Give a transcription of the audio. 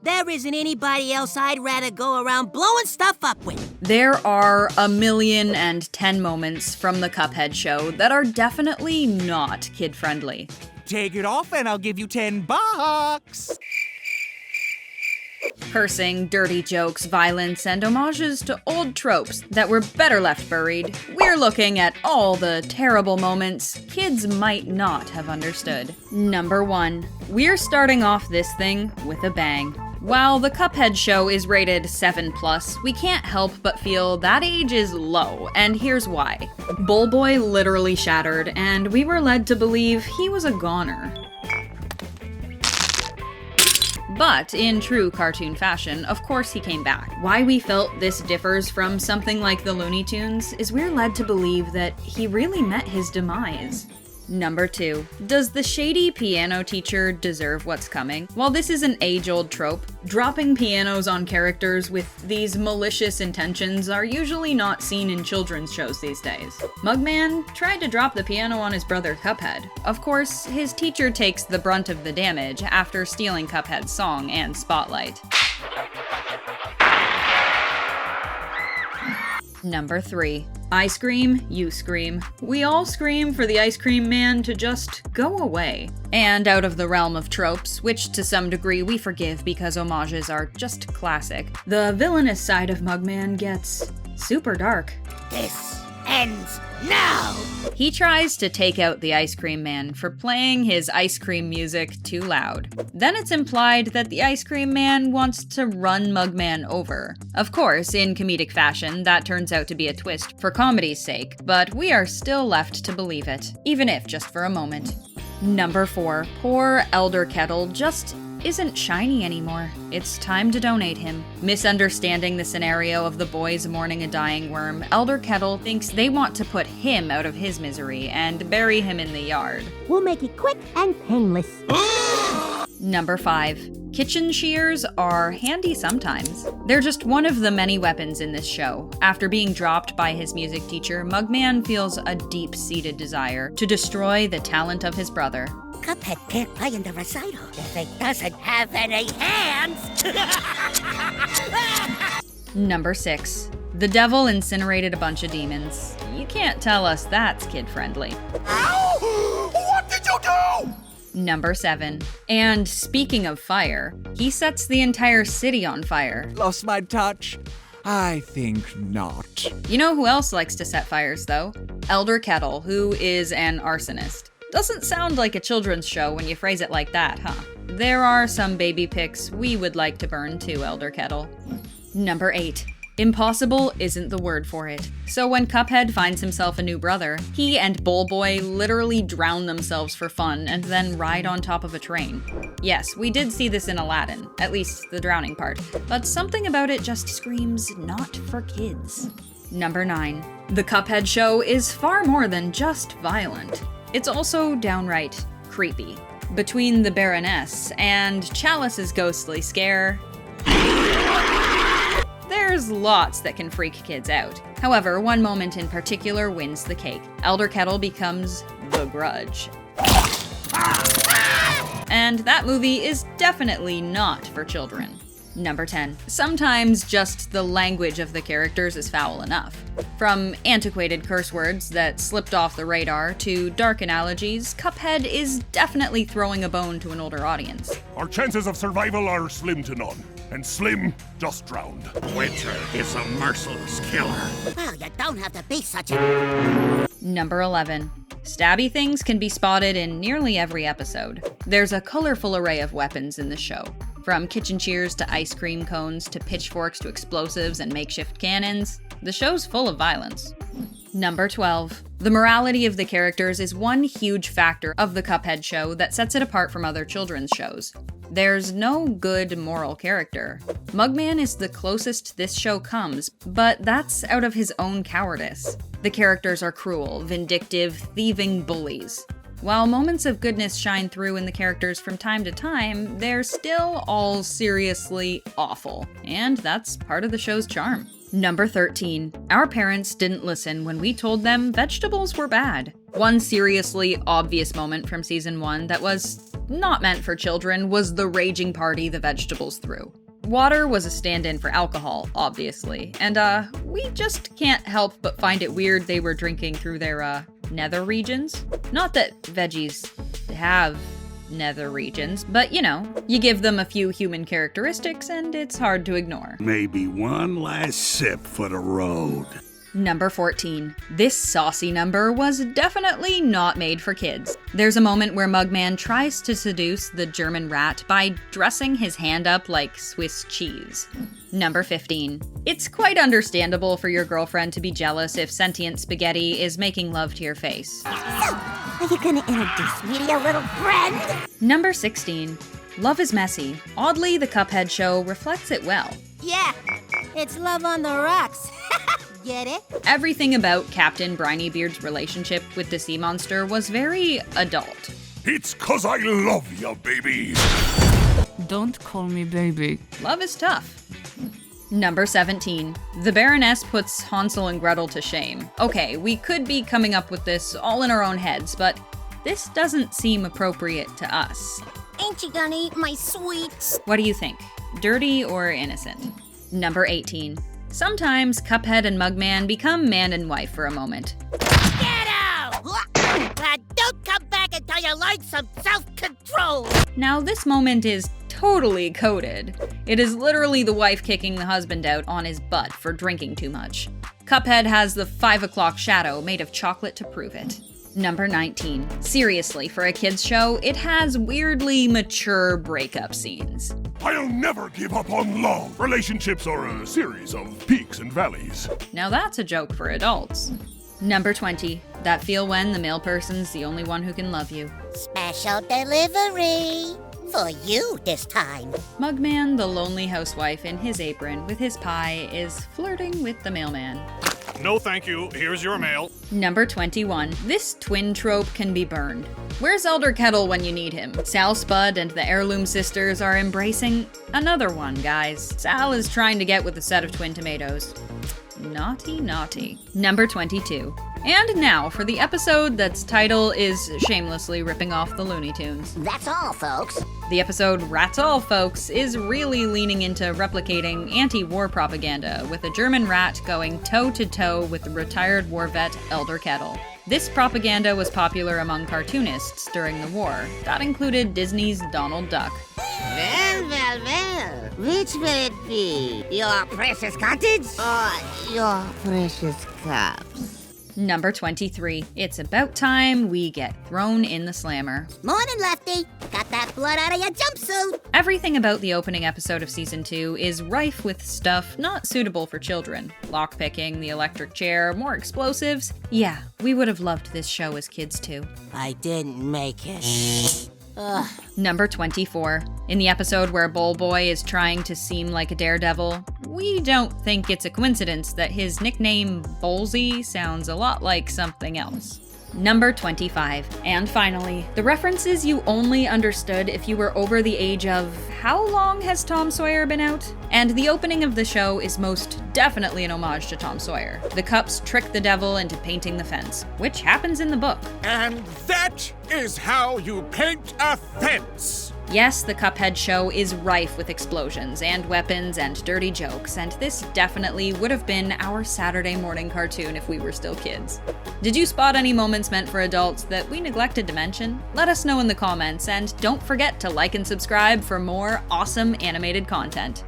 There isn't anybody else I'd rather go around blowing stuff up with. There are 1,000,010 moments from the Cuphead show that are definitely not kid-friendly. Take it off and I'll give you $10. Cursing, dirty jokes, violence, and homages to old tropes that were better left buried. We're looking at all the terrible moments kids might not have understood. Number 1. We're starting off this thing with a bang. While the Cuphead show is rated 7+, we can't help but feel that age is low, and here's why. Bowlboy literally shattered, and we were led to believe he was a goner. But in true cartoon fashion, of course he came back. Why we felt this differs from something like the Looney Tunes is we're led to believe that he really met his demise. Number 2. Does the shady piano teacher deserve what's coming? While this is an age-old trope, dropping pianos on characters with these malicious intentions are usually not seen in children's shows these days. Mugman tried to drop the piano on his brother Cuphead. Of course, his teacher takes the brunt of the damage after stealing Cuphead's song and spotlight. Number 3. I scream, you scream. We all scream for the ice cream man to just go away. And out of the realm of tropes, which to some degree we forgive because homages are just classic, the villainous side of Mugman gets super dark. This ends now! He tries to take out the ice cream man for playing his ice cream music too loud. Then it's implied that the ice cream man wants to run Mugman over. Of course, in comedic fashion, that turns out to be a twist for comedy's sake, but we are still left to believe it, even if just for a moment. Number 4. Poor Elder Kettle just isn't shiny anymore. It's time to donate him. Misunderstanding the scenario of the boys mourning a dying worm, Elder Kettle thinks they want to put him out of his misery and bury him in the yard. We'll make it quick and painless. Number 5. Kitchen shears are handy sometimes. They're just one of the many weapons in this show. After being dropped by his music teacher, Mugman feels a deep-seated desire to destroy the talent of his brother. Cuphead can't play in the recital if he doesn't have any hands! Number 6. The devil incinerated a bunch of demons. You can't tell us that's kid-friendly. Ow! What did you do? Number 7. And speaking of fire, he sets the entire city on fire. Lost my touch? I think not. You know who else likes to set fires, though? Elder Kettle, who is an arsonist. Doesn't sound like a children's show when you phrase it like that, huh? There are some baby pics we would like to burn too, Elder Kettle. Number 8. Impossible isn't the word for it. So when Cuphead finds himself a new brother, he and Bowlboy literally drown themselves for fun and then ride on top of a train. Yes, we did see this in Aladdin, at least the drowning part, but something about it just screams not for kids. Number 9. The Cuphead show is far more than just violent. It's also downright creepy. Between the Baroness and Chalice's ghostly scare, there's lots that can freak kids out. However, one moment in particular wins the cake. Elder Kettle becomes the Grudge. And that movie is definitely not for children. Number 10. Sometimes just the language of the characters is foul enough. From antiquated curse words that slipped off the radar to dark analogies, Cuphead is definitely throwing a bone to an older audience. Our chances of survival are slim to none, and Slim just drowned. Winter is a merciless killer. Well, you don't have to be such a... Number 11. Stabby things can be spotted in nearly every episode. There's a colorful array of weapons in the show. From kitchen shears to ice cream cones to pitchforks to explosives and makeshift cannons, the show's full of violence. Number 12. The morality of the characters is one huge factor of the Cuphead show that sets it apart from other children's shows. There's no good moral character. Mugman is the closest this show comes, but that's out of his own cowardice. The characters are cruel, vindictive, thieving bullies. While moments of goodness shine through in the characters from time to time, they're still all seriously awful, and that's part of the show's charm. Number 13. Our parents didn't listen when we told them vegetables were bad. One seriously obvious moment from season 1 that was not meant for children was the raging party the vegetables threw. Water was a stand-in for alcohol, obviously, and we just can't help but find it weird they were drinking through their nether regions. Not that veggies have nether regions, but you know, you give them a few human characteristics and it's hard to ignore. Maybe one last sip for the road. Number 14. This saucy number was definitely not made for kids. There's a moment where Mugman tries to seduce the German rat by dressing his hand up like Swiss cheese. Number 15. It's quite understandable for your girlfriend to be jealous if sentient spaghetti is making love to your face. So, are you gonna introduce me to your little friend? Number 16. Love is messy. Oddly, the Cuphead Show reflects it well. Yeah, it's love on the rocks. Get it? Everything about Captain Brinybeard's relationship with the sea monster was very adult. It's 'cause I love ya, baby. Don't call me baby. Love is tough. Number 17. The Baroness puts Hansel and Gretel to shame. Okay, we could be coming up with this all in our own heads, but this doesn't seem appropriate to us. Ain't you gonna eat my sweets? What do you think? Dirty or innocent? Number 18. Sometimes Cuphead and Mugman become man and wife for a moment. Get out! Don't come back until you learn some self-control! Now, this moment is totally coded. It is literally the wife kicking the husband out on his butt for drinking too much. Cuphead has the 5 o'clock shadow made of chocolate to prove it. Number 19. Seriously, for a kids show, it has weirdly mature breakup scenes. I'll never give up on love. Relationships are a series of peaks and valleys. Now that's a joke for adults. Number 20. That feel when the male person's the only one who can love you. Special delivery! For you this time. Mugman, the lonely housewife in his apron with his pie, is flirting with the mailman. No thank you, here's your mail. Number 21. This twin trope can be burned. Where's Elder Kettle when you need him? Sal Spud and the Heirloom sisters are embracing another one, guys. Sal is trying to get with a set of twin tomatoes. Naughty, naughty. Number 22. And now for the episode that's title is shamelessly ripping off the Looney Tunes. That's all, folks. The episode Rats All Folks is really leaning into replicating anti-war propaganda, with a German rat going toe-to-toe with the retired war vet Elder Kettle. This propaganda was popular among cartoonists during the war. That included Disney's Donald Duck. Well. Which will it be? Your precious cottage? Or your precious cups? Number 23. It's about time we get thrown in the slammer. Morning, Lefty. Got that blood out of your jumpsuit. Everything about the opening episode of Season 2 is rife with stuff not suitable for children. Lockpicking, the electric chair, more explosives. Yeah, we would have loved this show as kids too. I didn't make it. Ugh. Number 24. In the episode where Bowlboy is trying to seem like a daredevil, we don't think it's a coincidence that his nickname Bowlsy sounds a lot like something else. Number 25. And finally, the references you only understood if you were over the age of how long has Tom Sawyer been out? And the opening of the show is most definitely an homage to Tom Sawyer. The cups trick the devil into painting the fence, which happens in the book. And that is how you paint a fence. Yes, the Cuphead Show is rife with explosions and weapons and dirty jokes, and this definitely would have been our Saturday morning cartoon if we were still kids. Did you spot any moments meant for adults that we neglected to mention? Let us know in the comments, and don't forget to like and subscribe for more awesome animated content.